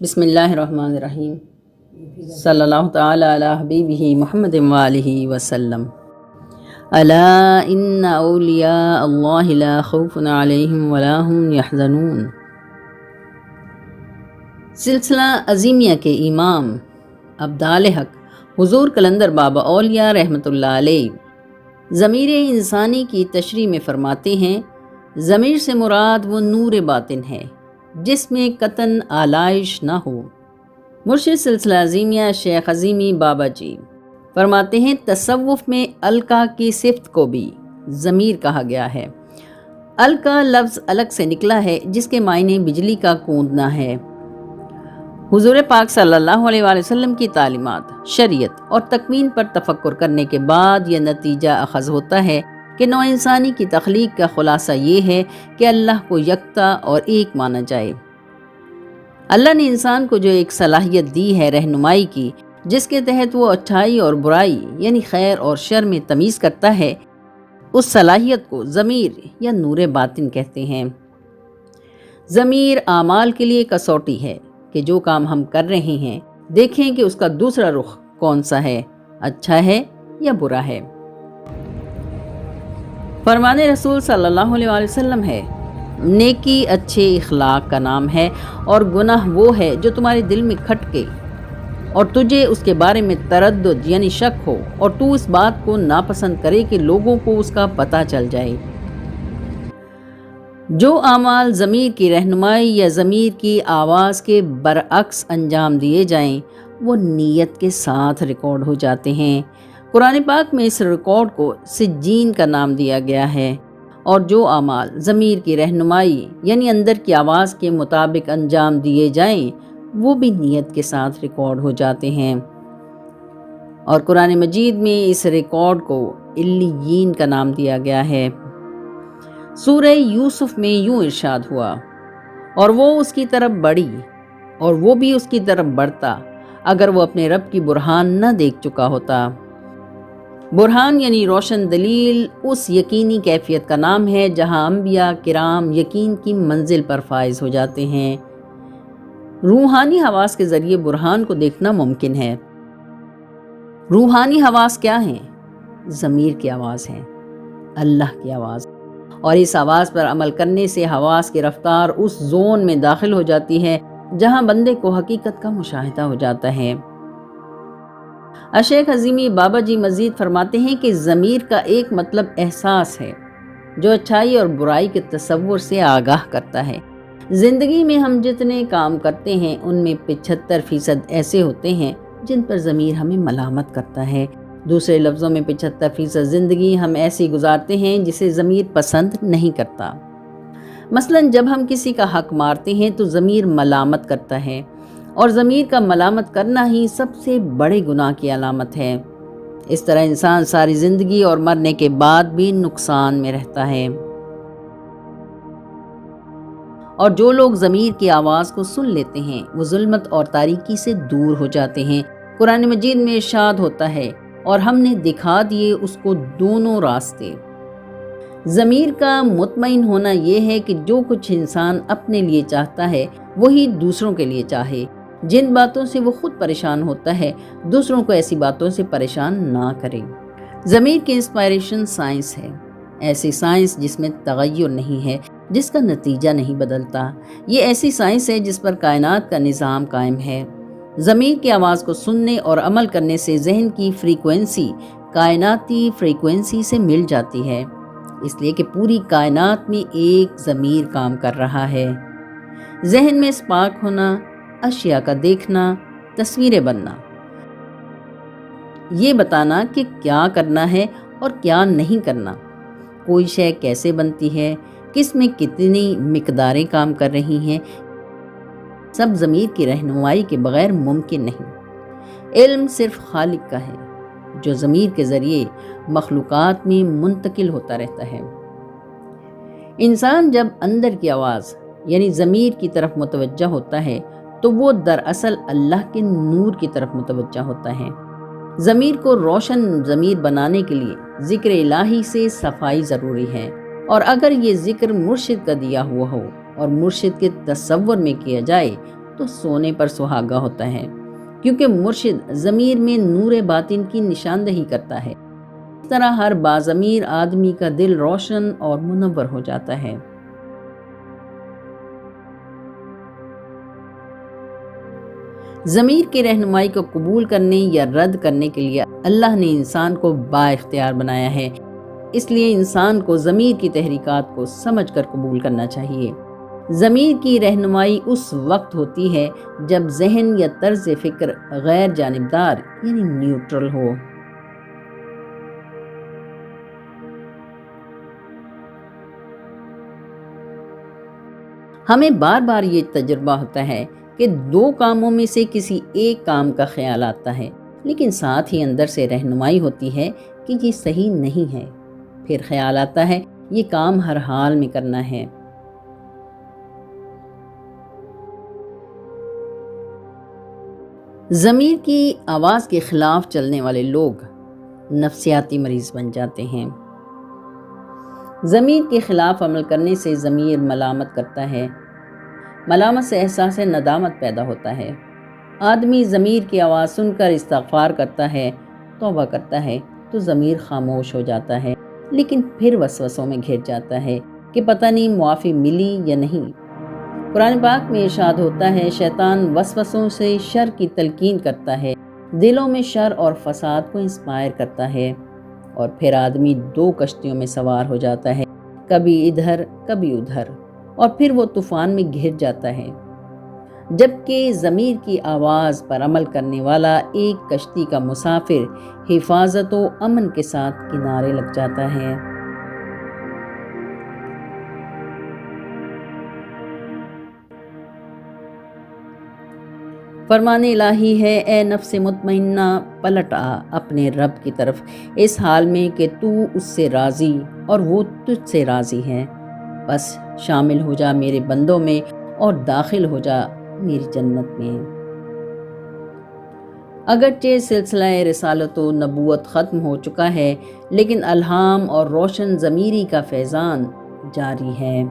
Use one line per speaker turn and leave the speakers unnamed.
بسم اللہ الرحمن الرحیم صلی اللہ تعالی علی حبیبہ محمد وآلہ وسلم۔ الا ان اولیاء اللہ لا خوف علیہم ولا هم یحزنون۔ سلسلہ عظیمیہ کے امام ابدال حق حضور قلندر بابا اولیاء رحمۃ اللہ علیہ ضمیر انسانی کی تشریح میں فرماتے ہیں، ضمیر سے مراد وہ نور باطن ہے جس میں قطعاً آلائش نہ ہو۔ مرشد سلسلہ عظیمیہ شیخ عظیمی بابا جی فرماتے ہیں، تصوف میں القا کی صفت کو بھی ضمیر کہا گیا ہے۔ القا لفظ الگ سے نکلا ہے جس کے معنی بجلی کا کوندنا ہے۔ حضور پاک صلی اللہ علیہ وآلہ وسلم کی تعلیمات، شریعت اور تکوین پر تفکر کرنے کے بعد یہ نتیجہ اخذ ہوتا ہے کہ نوع انسانی کی تخلیق کا خلاصہ یہ ہے کہ اللہ کو یکتا اور ایک مانا جائے۔ اللہ نے انسان کو جو ایک صلاحیت دی ہے رہنمائی کی، جس کے تحت وہ اچھائی اور برائی یعنی خیر اور شر میں تمیز کرتا ہے، اس صلاحیت کو ضمیر یا نور باطن کہتے ہیں۔ ضمیر اعمال کے لیے کسوٹی ہے کہ جو کام ہم کر رہے ہیں دیکھیں کہ اس کا دوسرا رخ کون سا ہے، اچھا ہے یا برا ہے۔ فرمان رسول صلی اللہ علیہ وآلہ وسلم ہے، نیکی اچھے اخلاق کا نام ہے اور گناہ وہ ہے جو تمہارے دل میں کھٹکے اور تجھے اس کے بارے میں تردد یعنی شک ہو اور تو اس بات کو ناپسند کرے کہ لوگوں کو اس کا پتہ چل جائے۔ جو اعمال ضمیر کی رہنمائی یا ضمیر کی آواز کے برعکس انجام دیے جائیں وہ نیت کے ساتھ ریکارڈ ہو جاتے ہیں۔ قرآن پاک میں اس ریکارڈ کو سجین کا نام دیا گیا ہے، اور جو اعمال ضمیر کی رہنمائی یعنی اندر کی آواز کے مطابق انجام دیے جائیں وہ بھی نیت کے ساتھ ریکارڈ ہو جاتے ہیں۔ اور قرآن مجید میں اس ریکارڈ کو علیین کا نام دیا گیا ہے۔ سورہ یوسف میں یوں ارشاد ہوا، اور وہ اس کی طرف بڑھی اور وہ بھی اس کی طرف بڑھتا اگر وہ اپنے رب کی برہان نہ دیکھ چکا ہوتا۔ برہان یعنی روشن دلیل اس یقینی کیفیت کا نام ہے جہاں انبیاء کرام یقین کی منزل پر فائز ہو جاتے ہیں۔ روحانی حواس کے ذریعے برہان کو دیکھنا ممکن ہے۔ روحانی حواس کیا ہیں؟ ضمیر کی آواز ہے، اللہ کی آواز، اور اس آواز پر عمل کرنے سے حواس کی رفتار اس زون میں داخل ہو جاتی ہے جہاں بندے کو حقیقت کا مشاہدہ ہو جاتا ہے۔ شیخ عظیمی بابا جی مزید فرماتے ہیں کہ ضمیر کا ایک مطلب احساس ہے جو اچھائی اور برائی کے تصور سے آگاہ کرتا ہے۔ زندگی میں ہم جتنے کام کرتے ہیں ان میں 75% ایسے ہوتے ہیں جن پر ضمیر ہمیں ملامت کرتا ہے۔ دوسرے لفظوں میں 75% زندگی ہم ایسی گزارتے ہیں جسے ضمیر پسند نہیں کرتا۔ مثلاً جب ہم کسی کا حق مارتے ہیں تو ضمیر ملامت کرتا ہے، اور ضمیر کا ملامت کرنا ہی سب سے بڑے گناہ کی علامت ہے۔ اس طرح انسان ساری زندگی اور مرنے کے بعد بھی نقصان میں رہتا ہے۔ اور جو لوگ ضمیر کی آواز کو سن لیتے ہیں وہ ظلمت اور تاریکی سے دور ہو جاتے ہیں۔ قرآن مجید میں ارشاد ہوتا ہے، اور ہم نے دکھا دیے اس کو دونوں راستے۔ ضمیر کا مطمئن ہونا یہ ہے کہ جو کچھ انسان اپنے لیے چاہتا ہے وہی دوسروں کے لیے چاہے۔ جن باتوں سے وہ خود پریشان ہوتا ہے دوسروں کو ایسی باتوں سے پریشان نہ کرے۔ ضمیر کی انسپائریشن سائنس ہے، ایسی سائنس جس میں تغیر نہیں ہے، جس کا نتیجہ نہیں بدلتا۔ یہ ایسی سائنس ہے جس پر کائنات کا نظام قائم ہے۔ ضمیر کی آواز کو سننے اور عمل کرنے سے ذہن کی فریکوینسی کائناتی فریکوینسی سے مل جاتی ہے، اس لیے کہ پوری کائنات میں ایک ضمیر کام کر رہا ہے۔ ذہن میں اسپارک ہونا، اشیاء کا دیکھنا، تصویریں بننا، یہ بتانا کہ کیا کرنا ہے اور کیا نہیں کرنا، کوئی شے کیسے بنتی ہے، کس میں کتنی مقداریں کام کر رہی ہیں، سب ضمیر کی رہنمائی کے بغیر ممکن نہیں۔ علم صرف خالق کا ہے جو ضمیر کے ذریعے مخلوقات میں منتقل ہوتا رہتا ہے۔ انسان جب اندر کی آواز یعنی ضمیر کی طرف متوجہ ہوتا ہے تو وہ دراصل اللہ کے نور کی طرف متوجہ ہوتا ہے۔ ضمیر کو روشن ضمیر بنانے کے لیے ذکر الہی سے صفائی ضروری ہے، اور اگر یہ ذکر مرشد کا دیا ہوا ہو اور مرشد کے تصور میں کیا جائے تو سونے پر سہاگا ہوتا ہے، کیونکہ مرشد ضمیر میں نور باطن کی نشاندہی کرتا ہے۔ اس طرح ہر باضمیر آدمی کا دل روشن اور منور ہو جاتا ہے۔ ضمیر کی رہنمائی کو قبول کرنے یا رد کرنے کے لیے اللہ نے انسان کو با اختیار بنایا ہے، اس لیے انسان کو ضمیر کی تحریکات کو سمجھ کر قبول کرنا چاہیے۔ ضمیر کی رہنمائی اس وقت ہوتی ہے جب ذہن یا طرز فکر غیر جانبدار یعنی نیوٹرل ہو۔ ہمیں بار بار یہ تجربہ ہوتا ہے کہ دو کاموں میں سے کسی ایک کام کا خیال آتا ہے، لیکن ساتھ ہی اندر سے رہنمائی ہوتی ہے کہ یہ صحیح نہیں ہے۔ پھر خیال آتا ہے یہ کام ہر حال میں کرنا ہے۔ ضمیر کی آواز کے خلاف چلنے والے لوگ نفسیاتی مریض بن جاتے ہیں۔ ضمیر کے خلاف عمل کرنے سے ضمیر ملامت کرتا ہے۔ ملامت سے احساس ندامت پیدا ہوتا ہے۔ آدمی ضمیر کی آواز سن کر استغفار کرتا ہے، توبہ کرتا ہے تو ضمیر خاموش ہو جاتا ہے، لیکن پھر وسوسوں میں گھر جاتا ہے کہ پتہ نہیں معافی ملی یا نہیں۔ قرآن پاک میں ارشاد ہوتا ہے، شیطان وسوسوں سے شر کی تلقین کرتا ہے، دلوں میں شر اور فساد کو انسپائر کرتا ہے، اور پھر آدمی دو کشتیوں میں سوار ہو جاتا ہے، کبھی ادھر کبھی ادھر، اور پھر وہ طوفان میں گھر جاتا ہے۔ جبکہ ضمیر کی آواز پر عمل کرنے والا ایک کشتی کا مسافر حفاظت و امن کے ساتھ کنارے لگ جاتا ہے۔ فرمان الہی ہے، اے نفس مطمئنہ پلٹ آ اپنے رب کی طرف، اس حال میں کہ تو اس سے راضی اور وہ تجھ سے راضی ہے، بس شامل ہو جا میرے بندوں میں اور داخل ہو جا میری جنت میں۔ اگرچہ سلسلہ رسالت و نبوت ختم ہو چکا ہے، لیکن الہام اور روشن ضمیری کا فیضان جاری ہے۔